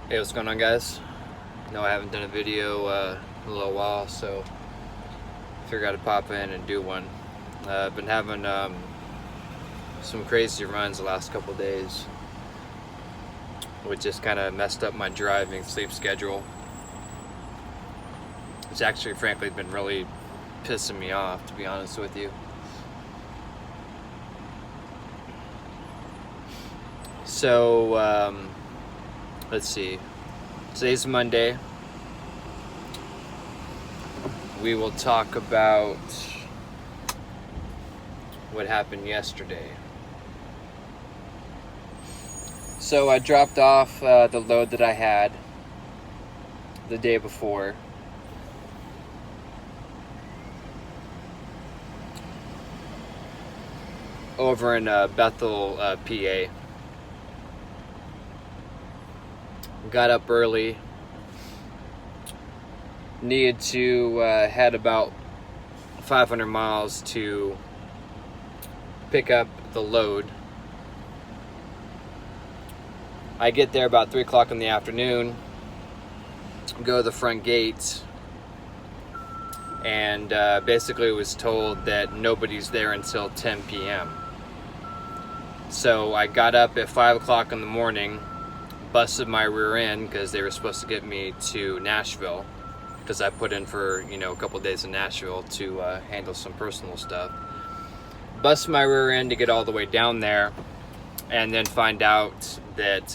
Hey, what's going on, guys? No, I haven't done a video in a little while, so figured I'd pop in and do one. I've been having some crazy runs the last couple of days, which just kind of messed up my driving sleep schedule. It's actually, frankly, been really pissing me off, to be honest with you. So, let's see. Today's Monday. We will talk about what happened yesterday. So I dropped off the load that I had the day before. Over in Bethel, PA. Got up early. Needed to head about 500 miles to pick up the load. I get there about 3 o'clock in the afternoon, go to the front gate, and basically was told that nobody's there until 10 p.m. So I got up at 5 o'clock in the morning, busted my rear end because they were supposed to get me to Nashville, because I put in for, a couple days in Nashville to handle some personal stuff. Busted my rear end to get all the way down there, and then find out that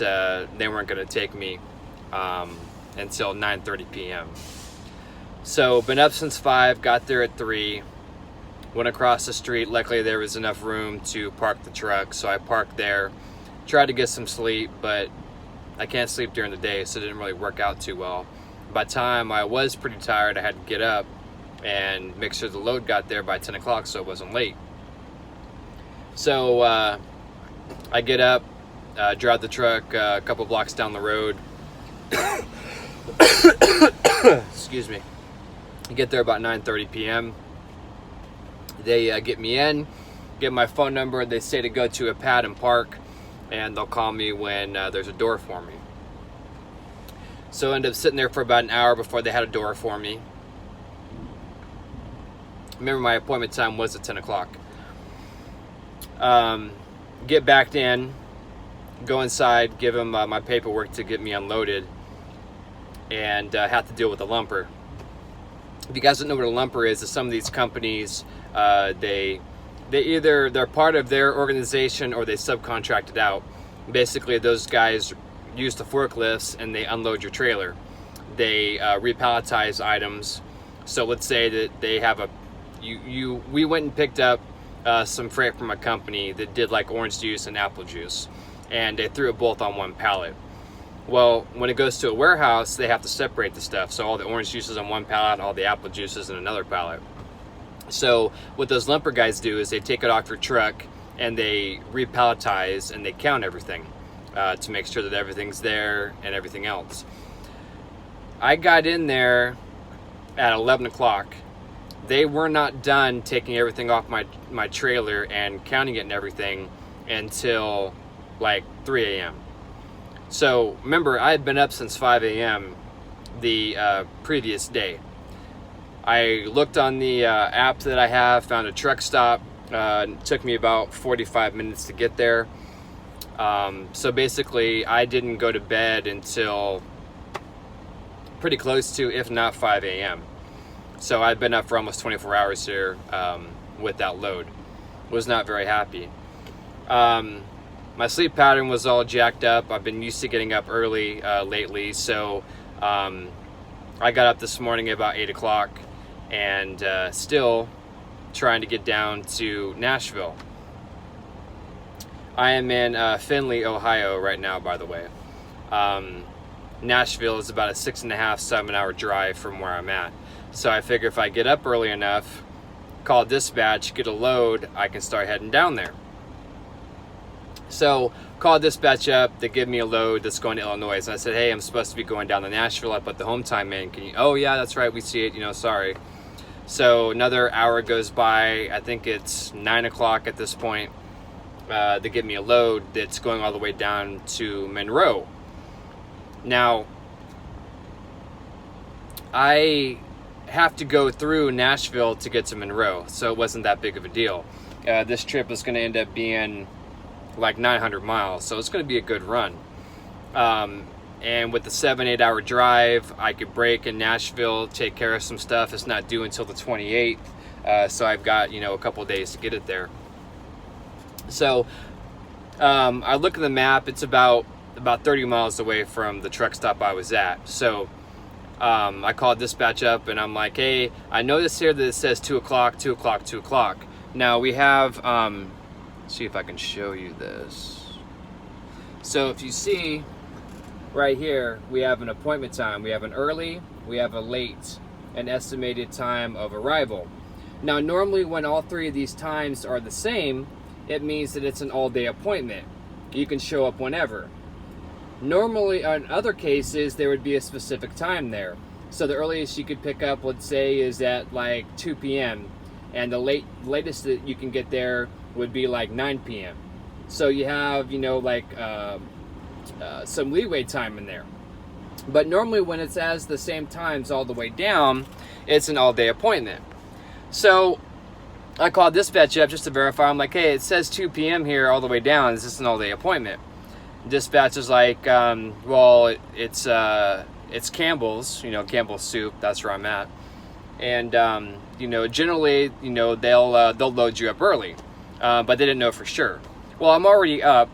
they weren't going to take me until 9:30 p.m. So been up since 5, got there at 3, went across the street. Luckily there was enough room to park the truck, so I parked there, tried to get some sleep, but I can't sleep during the day, so it didn't really work out too well. By the time I was pretty tired, I had to get up and make sure the load got there by 10 o'clock so it wasn't late. So I get up, drive the truck a couple blocks down the road. Excuse me. I get there about 9:30 p.m. They get me in, get my phone number. They say to go to a pad and park, and they'll call me when there's a door for me. So I ended up sitting there for about an hour before they had a door for me. Remember, my appointment time was at 10 o'clock. Get back in, go inside, give them my paperwork to get me unloaded, and have to deal with a lumper. If you guys don't know what a lumper is some of these companies, they're part of their organization or they subcontract it out. Basically, those guys use the forklifts and they unload your trailer. They repalletize items. So let's say that they have we went and picked up some freight from a company that did like orange juice and apple juice, and they threw it both on one pallet. Well, when it goes to a warehouse, they have to separate the stuff. So all the orange juices on one pallet, all the apple juices in another pallet. So what those lumper guys do is they take it off your truck and they repalletize and they count everything to make sure that everything's there and everything else. I got in there at 11 o'clock. They were not done taking everything off my trailer and counting it and everything until like 3 a.m. So remember, I had been up since 5 a.m. the previous day. I looked on the app that I have, found a truck stop. It took me about 45 minutes to get there. So basically, I didn't go to bed until pretty close to, if not 5 a.m. So I'd been up for almost 24 hours here with that load. Was not very happy. My sleep pattern was all jacked up. I've been used to getting up early lately, so I got up this morning at about 8 o'clock and still trying to get down to Nashville. I am in Findlay, Ohio right now, by the way. Nashville is about a 6.5, 7 hour drive from where I'm at. So I figure if I get up early enough, call dispatch, get a load, I can start heading down there. So called dispatch up, they give me a load that's going to Illinois. And I said, hey, I'm supposed to be going down to Nashville. I put the home time in. Oh yeah, that's right, we see it, sorry. So another hour goes by. I think it's 9 o'clock at this point. They give me a load that's going all the way down to Monroe. Now, I have to go through Nashville to get to Monroe, so it wasn't that big of a deal. This trip was going to end up being like 900 miles, so it's going to be a good run. And with the 7-8 hour drive, I could break in Nashville, take care of some stuff. It's not due until the 28th, so I've got, you know, a couple days to get it there. So I look at the map. It's about 30 miles away from the truck stop I was at. So I called dispatch up and I'm like, hey, I noticed here that it says 2 o'clock, 2 o'clock, 2 o'clock. Now we have, see if I can show you this. So if you see right here, we have an appointment time. We have an early, we have a late, an estimated time of arrival. Now normally when all three of these times are the same, it means that it's an all-day appointment. You can show up whenever. Normally, in other cases, there would be a specific time there. So the earliest you could pick up, let's say, is at like 2 p.m. And the latest that you can get there would be like 9 p.m. So you have, you know, like some leeway time in there. But normally when it's as the same times all the way down, it's an all-day appointment. So I called dispatch up just to verify. I'm like, hey, it says 2 p.m. here all the way down. Is this an all-day appointment? Dispatch is like, well, it's Campbell's, you know, Campbell's Soup. That's where I'm at. And you know, generally, you know, they'll load you up early, but they didn't know for sure. Well, I'm already up,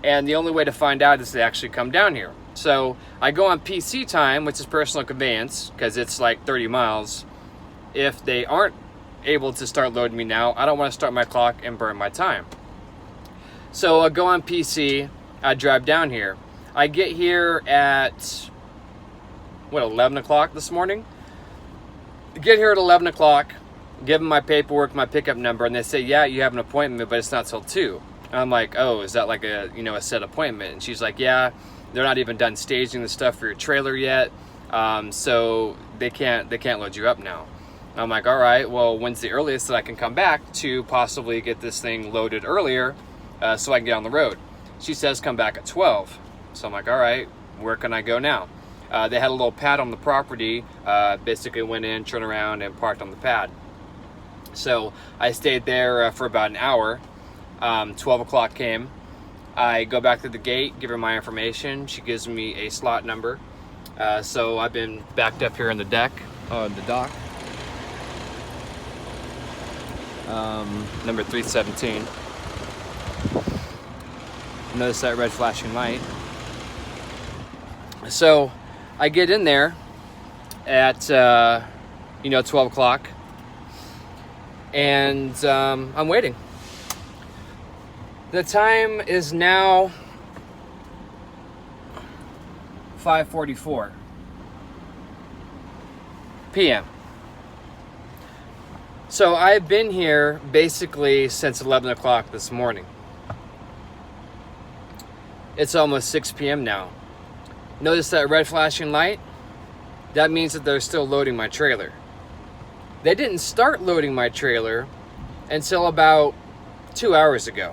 and the only way to find out is to actually come down here. So I go on PC time, which is personal conveyance, because it's like 30 miles. If they aren't able to start loading me now, I don't want to start my clock and burn my time. So I go on PC, I drive down here. I get here at, 11 o'clock this morning? Get here at 11 o'clock, give them my paperwork, my pickup number, and they say, yeah, you have an appointment, but it's not till 2. And I'm like, oh, is that like a, you know, a set appointment? And she's like, yeah, they're not even done staging the stuff for your trailer yet, so they can't load you up now. And I'm like, all right, well, when's the earliest that I can come back to possibly get this thing loaded earlier so I can get on the road? She says come back at 12. So I'm like, all right, where can I go now? They had a little pad on the property, basically went in, turned around, and parked on the pad. So I stayed there for about an hour. 12 o'clock came. I go back to the gate, give her my information. She gives me a slot number. So I've been backed up here on the dock. Number 317. Notice that red flashing light. So I get in there at 12 o'clock, and I'm waiting. The time is now 5:44 p.m. So I've been here basically since 11 o'clock this morning. It's almost 6 p.m. now. Notice that red flashing light? That means that they're still loading my trailer. They didn't start loading my trailer until about 2 hours ago.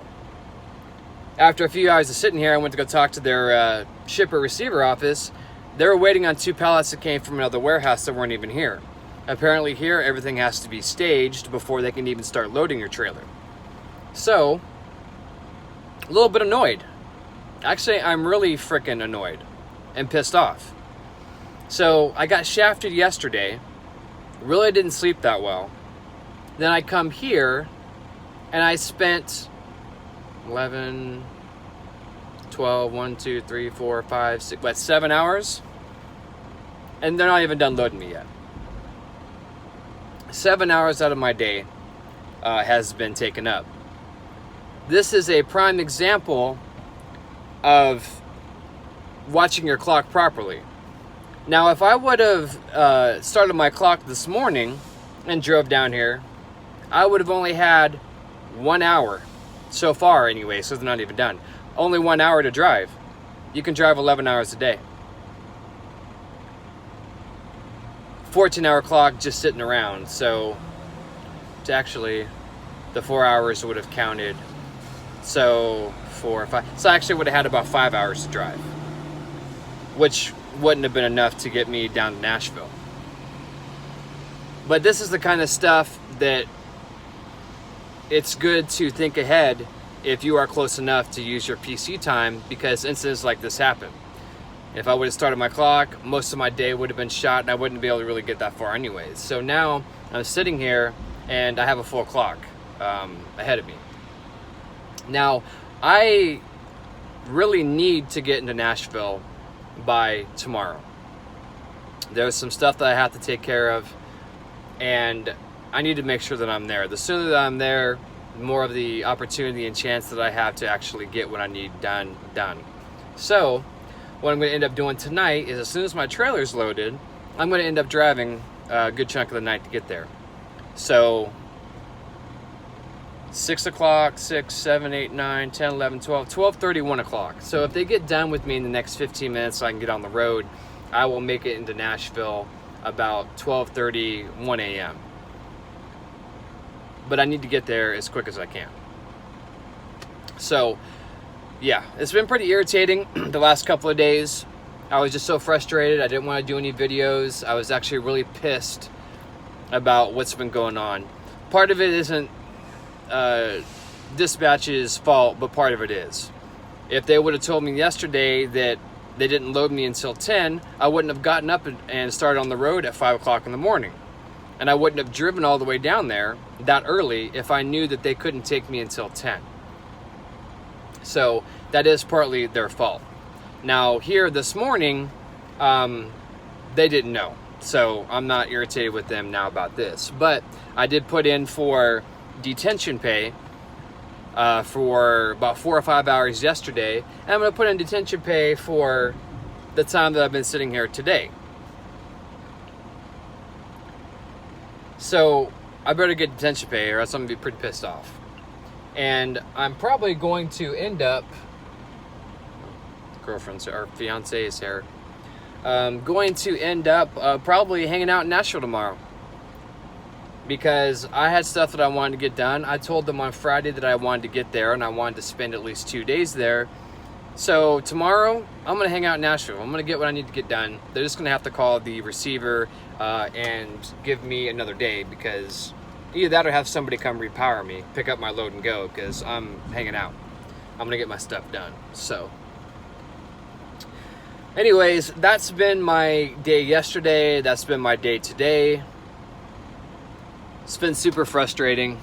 After a few hours of sitting here, I went to go talk to their shipper receiver office. They were waiting on 2 pallets that came from another warehouse that weren't even here. Apparently here, everything has to be staged before they can even start loading your trailer. So, a little bit annoyed. Actually, I'm really freaking annoyed and pissed off. So, I got shafted yesterday. Really didn't sleep that well. Then I come here, and I spent 11, 12, 1, 2, 3, 4, 5, 6, 7 hours? And they're not even done loading me yet. 7 hours out of my day has been taken up. This is a prime example of watching your clock properly. Now, if I would have started my clock this morning and drove down here, I would have only had 1 hour so far anyway, so they're not even done. Only 1 hour to drive. You can drive 11 hours a day. 14-hour clock just sitting around, so it's actually the 4 hours would have counted. So 4 or 5. So I actually would have had about 5 hours to drive. which wouldn't have been enough to get me down to Nashville. But this is the kind of stuff that it's good to think ahead if you are close enough to use your PC time, because incidents like this happen. If I would have started my clock, most of my day would have been shot and I wouldn't be able to really get that far anyways. So now I'm sitting here and I have a full clock ahead of me. Now, I really need to get into Nashville by tomorrow. There's some stuff that I have to take care of, and I need to make sure that I'm there. The sooner that I'm there, the more of the opportunity and chance that I have to actually get what I need done. So what I'm going to end up doing tonight is, as soon as my trailer's loaded, I'm going to end up driving a good chunk of the night to get there. So 6 o'clock, 6, 7, 8, 9, 10, 11, 12, 12:30, 1 o'clock. So if they get done with me in the next 15 minutes so I can get on the road, I will make it into Nashville about 12:30, 1 a.m. But I need to get there as quick as I can. So yeah, it's been pretty irritating the last couple of days. I was just so frustrated. I didn't want to do any videos. I was actually really pissed about what's been going on. Part of it isn't Dispatch's fault, but part of it is. If they would have told me yesterday that they didn't load me until 10, I wouldn't have gotten up and started on the road at 5 o'clock in the morning. And I wouldn't have driven all the way down there that early if I knew that they couldn't take me until 10. So that is partly their fault. Now here this morning, they didn't know. So I'm not irritated with them now about this. But I did put in for detention pay for about 4 or 5 hours yesterday. And I'm going to put in detention pay for the time that I've been sitting here today. So I better get detention pay or else I'm going to be pretty pissed off. And I'm probably going to end up, girlfriend's or fiance's hair, going to end up probably hanging out in Nashville tomorrow, because I had stuff that I wanted to get done. I told them on Friday that I wanted to get there and I wanted to spend at least 2 days there. So tomorrow I'm going to hang out in Nashville. I'm going to get what I need to get done. They're just going to have to call the receiver and give me another day, because either that or have somebody come repower me, pick up my load and go, because I'm hanging out. I'm going to get my stuff done. So anyways, that's been my day yesterday. That's been my day today. It's been super frustrating.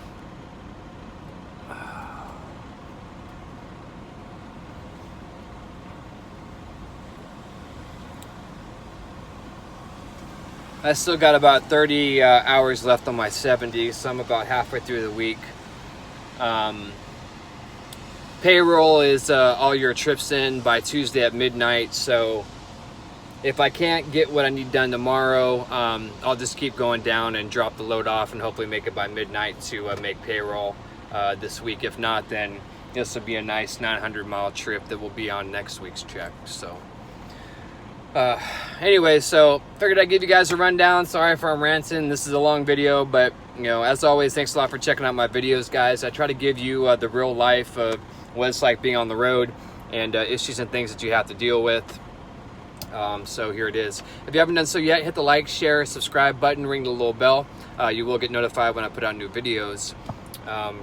I still got about 30 hours left on my 70, so I'm about halfway through the week. Payroll is all your trips in by Tuesday at midnight, so if I can't get what I need done tomorrow, I'll just keep going down and drop the load off and hopefully make it by midnight to make payroll this week. If not, then this will be a nice 900-mile trip that will be on next week's check. So anyway, so figured I'd give you guys a rundown. Sorry if I'm ranting. This is a long video, but you know, as always, thanks a lot for checking out my videos, guys. I try to give you the real life of what it's like being on the road and issues and things that you have to deal with. So here it is. If you haven't done so yet, hit the like, share, subscribe button, ring the little bell. You will get notified when I put out new videos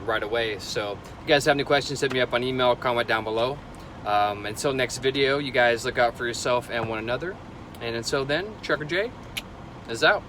right away. So if you guys have any questions, hit me up on email, comment down below. Until next video, you guys look out for yourself and one another. And until then, Trucker J is out.